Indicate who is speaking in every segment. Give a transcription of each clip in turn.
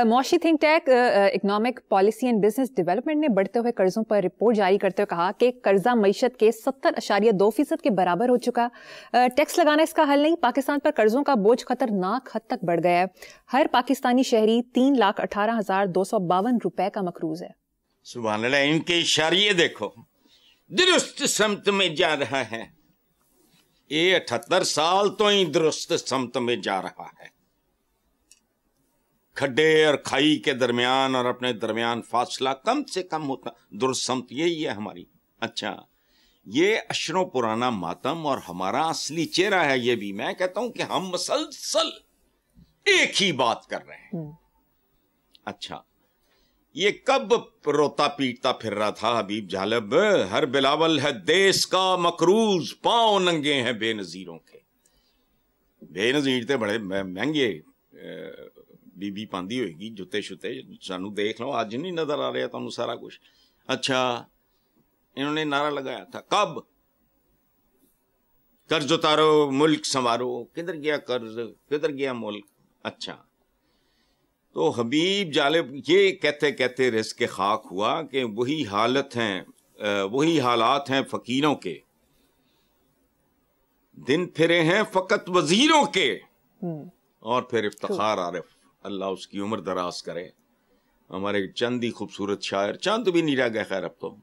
Speaker 1: معاشی think tank economic policy and business development نے بڑھتے ہوئے قرضوں پر رپورٹ جاری کرتے ہوئے کہا کہ قرضہ معیشت کے 70.2% کے برابر ہو چکا. ٹیکس لگانا اس کا حل نہیں. پاکستان پر قرضوں کا بوجھ خطرناک حد تک بڑھ گیا ہے. ہر پاکستانی شہری 3,18,252 روپے کا مقروض ہے.
Speaker 2: سبحان اللہ, ان کے اشاریے دیکھو, درست سمت میں جا رہا ہے. یہ 78 سال تو ہی درست سمت میں جا رہا ہے. کھڈے اور کھائی کے درمیان اور اپنے درمیان فاصلہ کم سے کم ہوتا. درست سمت یہی ہے ہماری. اچھا, یہ اشروں پرانا ماتم اور ہمارا اصلی چہرہ ہے. یہ بھی میں کہتا ہوں کہ ہم مسلسل ایک ہی بات کر رہے ہیں. اچھا, یہ کب روتا پیٹتا پھر رہا تھا حبیب جالب؟ ہر بلاول ہے دیس کا مقروض, پاؤں ننگے ہیں بے نظیروں کے. بے نظیر تھے بڑے مہنگے بی بی پاندی ہوئے گی, جوتے شتے سانو دیکھ لو, آج نہیں نظر آ رہا تھا سارا کچھ. اچھا, انہوں نے نعرہ لگایا تھا کب؟ قرض اتارو ملک سنوارو. کدھر گیا قرض, کدھر گیا ملک؟ اچھا, تو حبیب جالب یہ کہتے کہتے رزق خاک ہوا کہ وہی حالات ہیں فقیروں کے, دن پھرے ہیں فقط وزیروں کے. اور پھر افتخار عارف, اللہ اس کی عمر دراز کرے. ہمارے چند ہی خوبصورت شاعر, چند بھی نہیں رہ گئے خیر, اب تو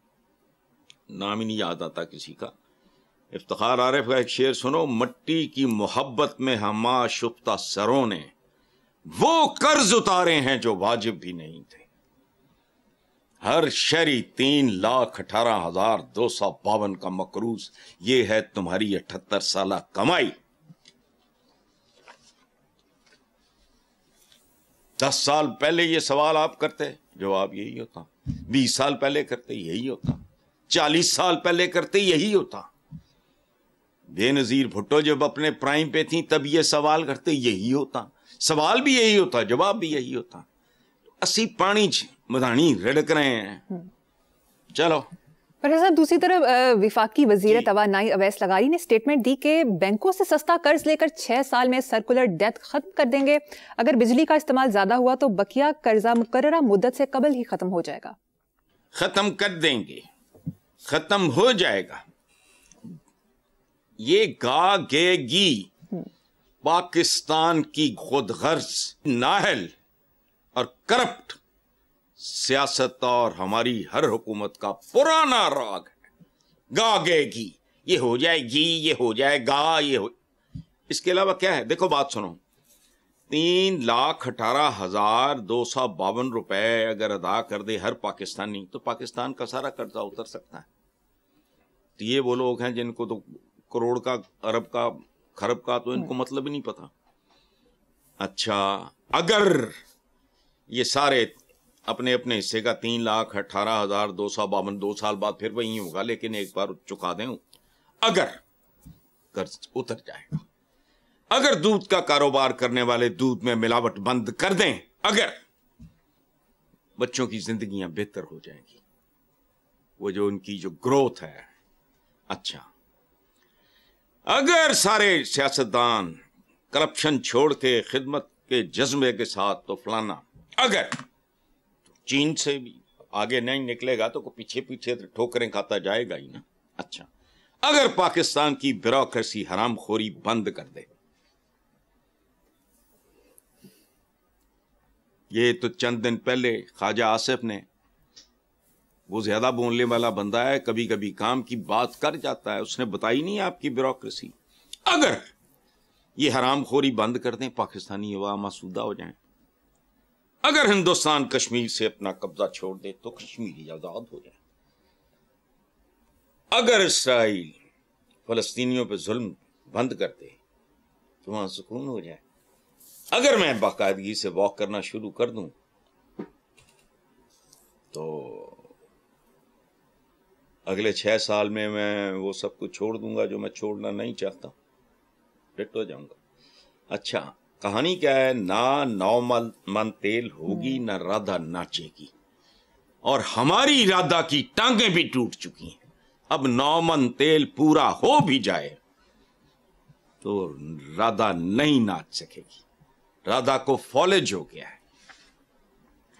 Speaker 2: نام ہی نہیں یاد آتا کسی کا. افتخار عارف کا ایک شعر سنو, مٹی کی محبت میں ہما شفتہ سروں نے وہ قرض اتارے ہیں جو واجب بھی نہیں تھے. ہر شہری 3,18,252 کا مقروض, یہ ہے تمہاری 78 سالہ کمائی. 10 سال پہلے یہ سوال آپ کرتے, جواب یہی ہوتا. 20 سال پہلے کرتے یہی ہوتا. 40 سال پہلے کرتے یہی ہوتا. بے نظیر بھٹو جب اپنے پرائم پہ تھیں تب یہ سوال کرتے یہی ہوتا. سوال بھی یہی ہوتا, جواب بھی یہی ہوتا. اسی پانی مدانی رڑک رہے ہیں. چلو
Speaker 1: پروفیسر صاحب, دوسری طرف وفاقی وزیر توانائی اویس لغاری نے سٹیٹمنٹ دی کہ بینکوں سے سستا قرض لے کر 6 سال میں سرکولر ڈیتھ ختم کر دیں گے. اگر بجلی کا استعمال زیادہ ہوا تو بقیہ قرضہ مقررہ مدت سے قبل ہی ختم ہو جائے گا.
Speaker 2: ختم کر دیں گے, ختم ہو جائے گا. یہ گے گی پاکستان کی خود غرض, نااہل اور کرپٹ سیاست اور ہماری ہر حکومت کا پرانا راگ ہے. گے گی, یہ ہو جائے گی, یہ ہو جائے گا, اس کے علاوہ کیا ہے؟ دیکھو بات سنو, 3,18,252 روپے اگر ادا کر دے ہر پاکستانی تو پاکستان کا سارا قرضہ اتر سکتا ہے. تو یہ وہ لوگ ہیں جن کو تو کروڑ کا, ارب کا, خرب کا تو ان کو مطلب ہی نہیں پتا. اچھا, اگر یہ سارے اپنے اپنے حصے کا 3,18,252 2 سال بعد پھر وہی ہوگا, لیکن ایک بار چکا دیں, اگر قرض اتر جائے گا. اگر دودھ کا کاروبار کرنے والے دودھ میں ملاوٹ بند کر دیں, اگر بچوں کی زندگیاں بہتر ہو جائیں گی, وہ جو ان کی جو گروتھ ہے. اچھا, اگر سارے سیاستدان کرپشن چھوڑ کے خدمت کے جذبے کے ساتھ, تو فلانا, اگر چین سے بھی آگے نہیں نکلے گا تو پیچھے پیچھے ٹھوکریں کھاتا جائے گا ہی نا. اچھا, اگر پاکستان کی بیوروکریسی حرام خوری بند کر دے. یہ تو چند دن پہلے خواجہ آصف نے, وہ زیادہ بولنے والا بندہ ہے, کبھی کبھی کام کی بات کر جاتا ہے, اس نے بتائی نہیں آپ کی بیوروکریسی. اگر یہ حرام خوری بند کر دیں, پاکستانی عوام آسودہ ہو جائیں. اگر ہندوستان کشمیر سے اپنا قبضہ چھوڑ دے تو کشمیری آزاد ہو جائے. اگر اسرائیل فلسطینیوں پہ ظلم بند کر دے تو وہاں سکون ہو جائے. اگر میں باقاعدگی سے واک کرنا شروع کر دوں تو اگلے 6 سال میں وہ سب کچھ چھوڑ دوں گا جو میں چھوڑنا نہیں چاہتا, فٹ ہو جاؤں گا. اچھا, کہانی کیا ہے؟ نہ 9 من تیل ہوگی, نہ رادھا ناچے گی, اور ہماری رادھا کی ٹانگیں بھی ٹوٹ چکی ہیں. اب 9 من تیل پورا ہو بھی جائے تو رادھا نہیں ناچ سکے گی. رادھا کو فالج ہو گیا ہے.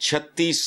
Speaker 2: 36